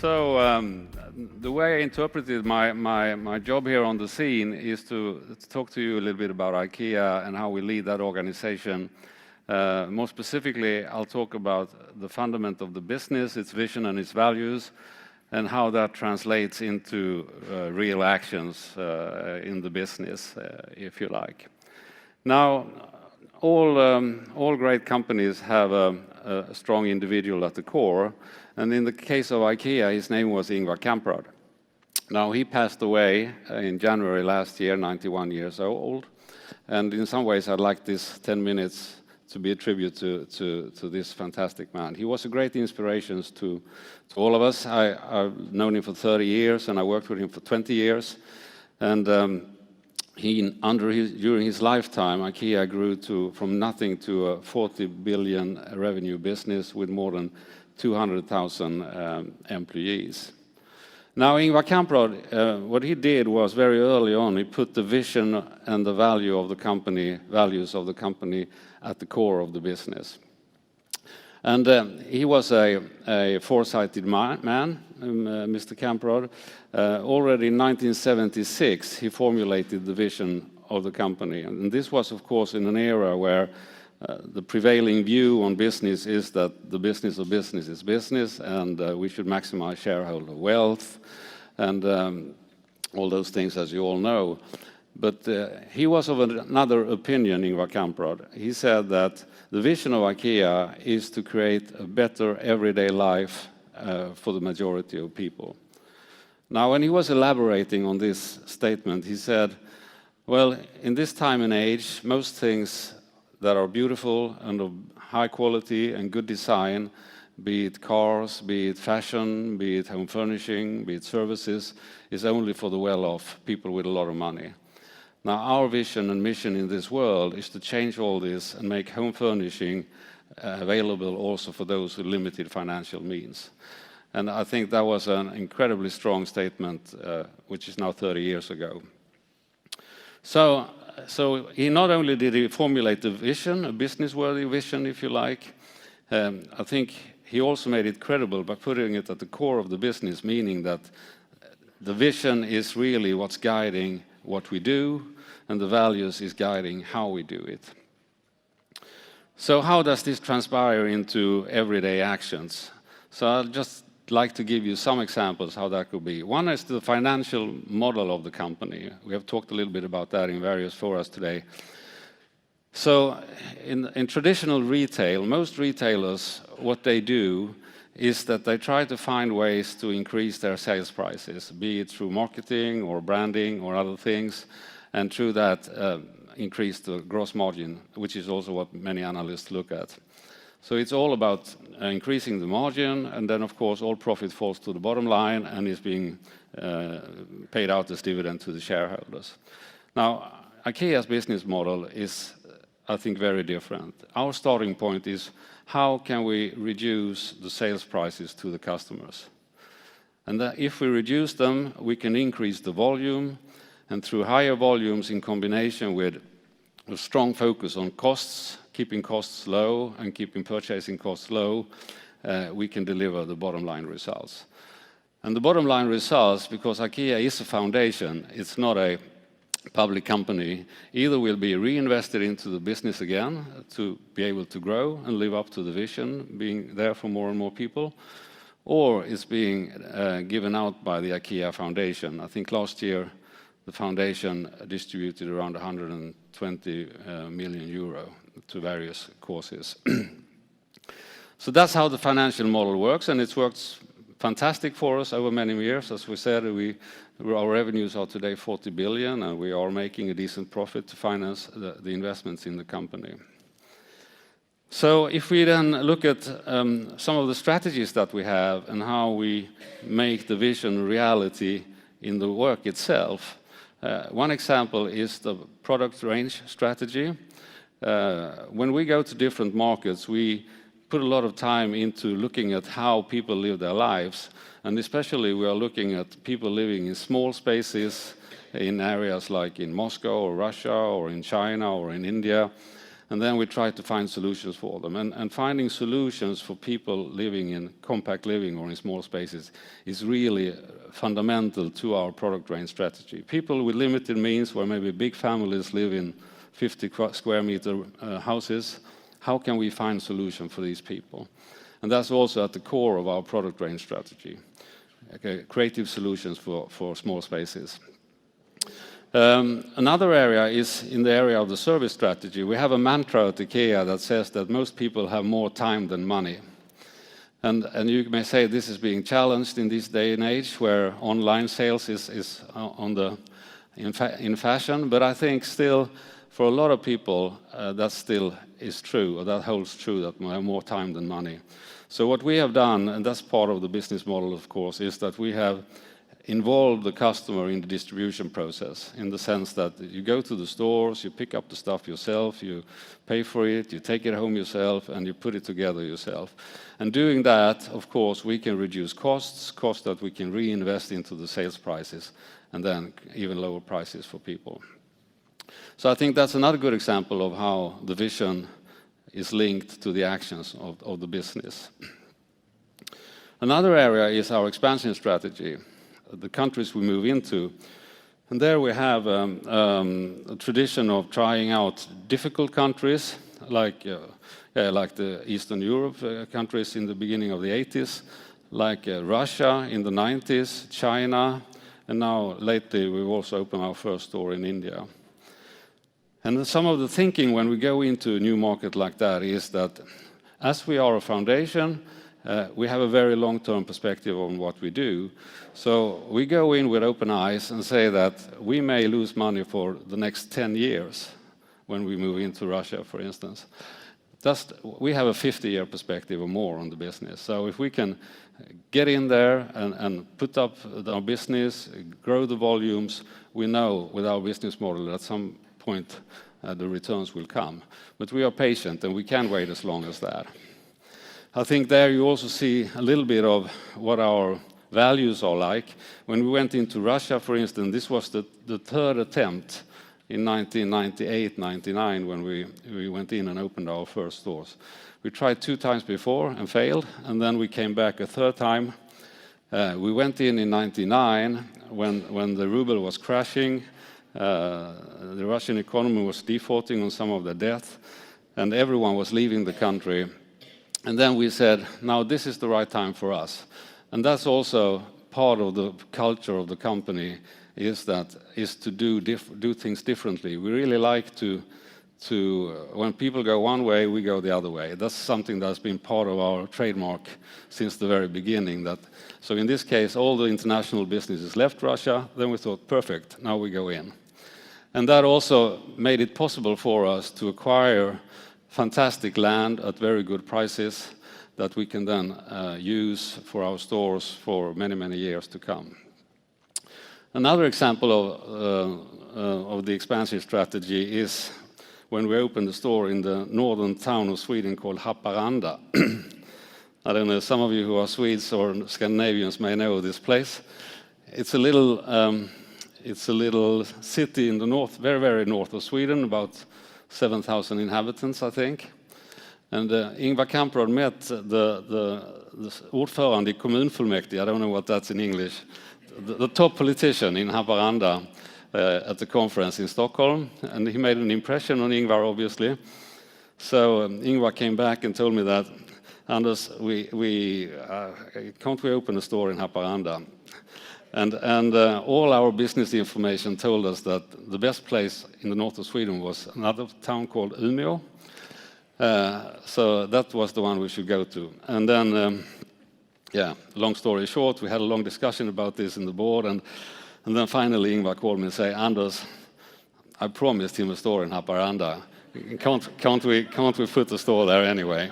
The way I interpreted my job here on the scene is to talk to you a little bit about IKEA and how we lead that organization. More specifically, I'll talk about the fundament of the business, its vision and its values, and how that translates into real actions in the business, if you like. Now, all great companies have a strong individual at the core, and in the case of IKEA, his name was Ingvar Kamprad. Now, he passed away in January last year, 91 years old, and in some ways I'd like this 10 minutes to be a tribute to this fantastic man. He was a great inspiration to all of us. I've known him for 30 years, and I worked with him for 20 years, and during his lifetime, IKEA grew from nothing to a 40 billion revenue business with more than 200,000 employees. Now, Ingvar Kamprad, what he did was very early on, he put the vision and the values of the company at the core of the business. And he was a foresighted man, Mr. Kamprad. Already in 1976, he formulated the vision of the company. And this was, of course, in an era where the prevailing view on business is that the business of business is business, and we should maximize shareholder wealth, and all those things, as you all know. But he was of another opinion, Ingvar Kamprad. He said that the vision of IKEA is to create a better everyday life for the majority of people. Now, when he was elaborating on this statement, he said, well, in this time and age, most things that are beautiful and of high quality and good design, be it cars, be it fashion, be it home furnishing, be it services, is only for the well-off, people with a lot of money. Now, our vision and mission in this world is to change all this and make home furnishing available also for those with limited financial means. And I think that was an incredibly strong statement, which is now 30 years ago. So he not only did he formulate the vision, a business-worthy vision, if you like, I think he also made it credible by putting it at the core of the business, meaning that the vision is really what's guiding what we do, and the values is guiding how we do it. So how does this transpire into everyday actions? So I'll just like to give you some examples how that could be. One is the financial model of the company. We have talked a little bit about that in various forums today. So in traditional retail, most retailers, what they do is that they try to find ways to increase their sales prices, be it through marketing or branding or other things, and through that increase the gross margin, which is also what many analysts look at. So it's all about increasing the margin, and then, of course, all profit falls to the bottom line and is being paid out as dividend to the shareholders. Now, IKEA's business model is, I think, very different. Our starting point is how can we reduce the sales prices to the customers? And that if we reduce them, we can increase the volume, and through higher volumes in combination with a strong focus on costs, keeping costs low and keeping purchasing costs low, we can deliver the bottom line results. And the bottom line results, because IKEA is a foundation, it's not a public company, either will be reinvested into the business again to be able to grow and live up to the vision, being there for more and more people, or it's being given out by the IKEA Foundation. I think last year the foundation distributed around 120 million euro to various causes. So that's how the financial model works, and it works fantastic for us over many years. As we said, our revenues are today 40 billion, and we are making a decent profit to finance the investments in the company. So if we then look at some of the strategies that we have and how we make the vision reality in the work itself, one example is the product range strategy. When we go to different markets, we put a lot of time into looking at how people live their lives, and especially we are looking at people living in small spaces in areas like in Moscow or Russia or in China or in India, And then we try to find solutions for them. And finding solutions for people living in compact living or in small spaces is really fundamental to our product range strategy. People with limited means, where maybe big families live in 50 square meter houses, how can we find solution for these people? And that's also at the core of our product range strategy. Okay, creative solutions for small spaces. Another area is in the area of the service strategy. We have a mantra at IKEA that says that most people have more time than money. And you may say this is being challenged in this day and age where online sales is in fashion, but I think still for a lot of people that still is true, or that holds true, that we have more time than money. So what we have done, and that's part of the business model of course, is that we have involve the customer in the distribution process, in the sense that you go to the stores, you pick up the stuff yourself, you pay for it, you take it home yourself, and you put it together yourself. And doing that, of course, we can reduce costs that we can reinvest into the sales prices, and then even lower prices for people. So I think that's another good example of how the vision is linked to the actions of the business. Another area is our expansion strategy, the countries we move into. And there we have a tradition of trying out difficult countries, like the Eastern Europe countries in the beginning of the 80s, like Russia in the 90s, China, and now lately we've also opened our first store in India. And some of the thinking when we go into a new market like that is that as we are a foundation, we have a very long-term perspective on what we do. So we go in with open eyes and say that we may lose money for the next 10 years when we move into Russia, for instance. We have a 50-year perspective or more on the business. So if we can get in there and put up our business, grow the volumes, we know with our business model at some point the returns will come. But we are patient and we can't wait as long as that. I think there you also see a little bit of what our values are like. When we went into Russia, for instance, this was the third attempt in 1998-99 when we went in and opened our first stores. We tried 2 times before and failed, and then we came back a third time. We went in 99 when the ruble was crashing, the Russian economy was defaulting on some of the debt, and everyone was leaving the country. And then we said, now this is the right time for us. And that's also part of the culture of the company, is to do things differently. We really like to when people go one way, we go the other way. That's something that's been part of our trademark since the very beginning. So in this case, all the international businesses left Russia. Then we thought, perfect, now we go in. And that also made it possible for us to acquire fantastic land at very good prices that we can then use for our stores for many, many years to come. Another example of the expansion strategy is when we opened a store in the northern town of Sweden called Haparanda. I don't know, some of you who are Swedes or Scandinavians may know this place. It's a little city in the north, very, very north of Sweden, about 7,000 inhabitants, I think. And Ingvar Kamprad met the ordförande i kommunfullmäktige, I don't know what that's in English, the top politician in Haparanda at the conference in Stockholm, and he made an impression on Ingvar, obviously. So Ingvar came back and told me that, Anders, can't we open a store in Haparanda? And all our business information told us that the best place in the north of Sweden was another town called Umeå. So that was the one we should go to. And then, long story short, we had a long discussion about this in the board, and then finally Ingvar called me and said, Anders, I promised him a store in Haparanda. Can't we put a store there anyway?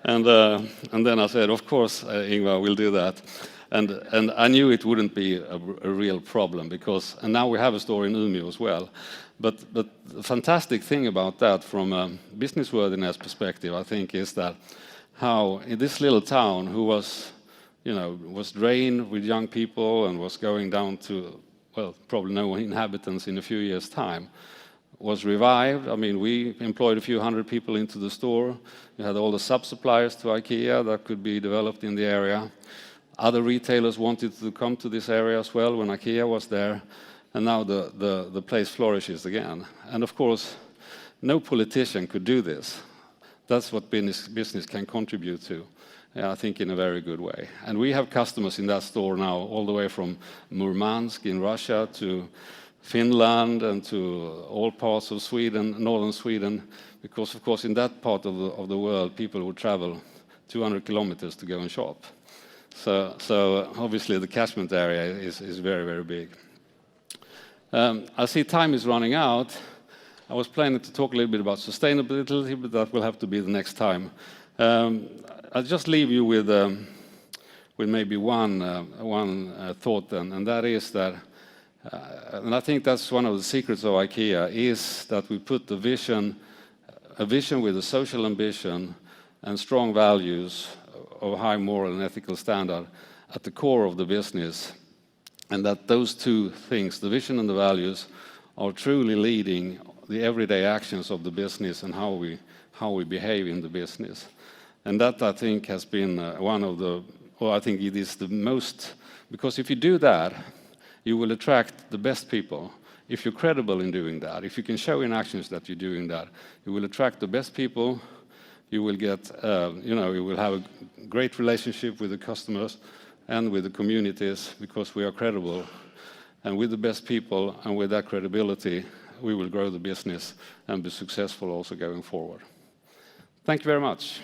And then I said, of course, Ingvar, we'll do that. And I knew it wouldn't be a real problem and now we have a store in Umeå as well. But the fantastic thing about that from a business worthiness perspective, I think, is that how in this little town who was drained with young people and was going down to, well, probably no inhabitants in a few years' time, was revived. I mean, we employed a few hundred people into the store. We had all the sub-suppliers to IKEA that could be developed in the area. Other retailers wanted to come to this area as well when IKEA was there, and now the place flourishes again. And of course, no politician could do this. That's what business can contribute to, I think, in a very good way. And we have customers in that store now, all the way from Murmansk in Russia to Finland and to all parts of Sweden, northern Sweden, because of course in that part of the world people would travel 200 kilometers to go and shop. So obviously the catchment area is very, very big. I see time is running out. I was planning to talk a little bit about sustainability, but that will have to be the next time. I'll just leave you with maybe one thought then, and that is that, and I think that's one of the secrets of IKEA, is that we put a vision with a social ambition and strong values of high moral and ethical standard at the core of the business, and that those two things, the vision and the values, are truly leading the everyday actions of the business and how we behave in the business. And that, I think, has been one of the, or I think it is the most, because if you do that, you will attract the best people. If you're credible in doing that, if you can show in actions that you're doing that, you will attract the best people. You will get, you will have a great relationship with the customers and with the communities because we are credible. And with the best people and with that credibility, we will grow the business and be successful also going forward. Thank you very much.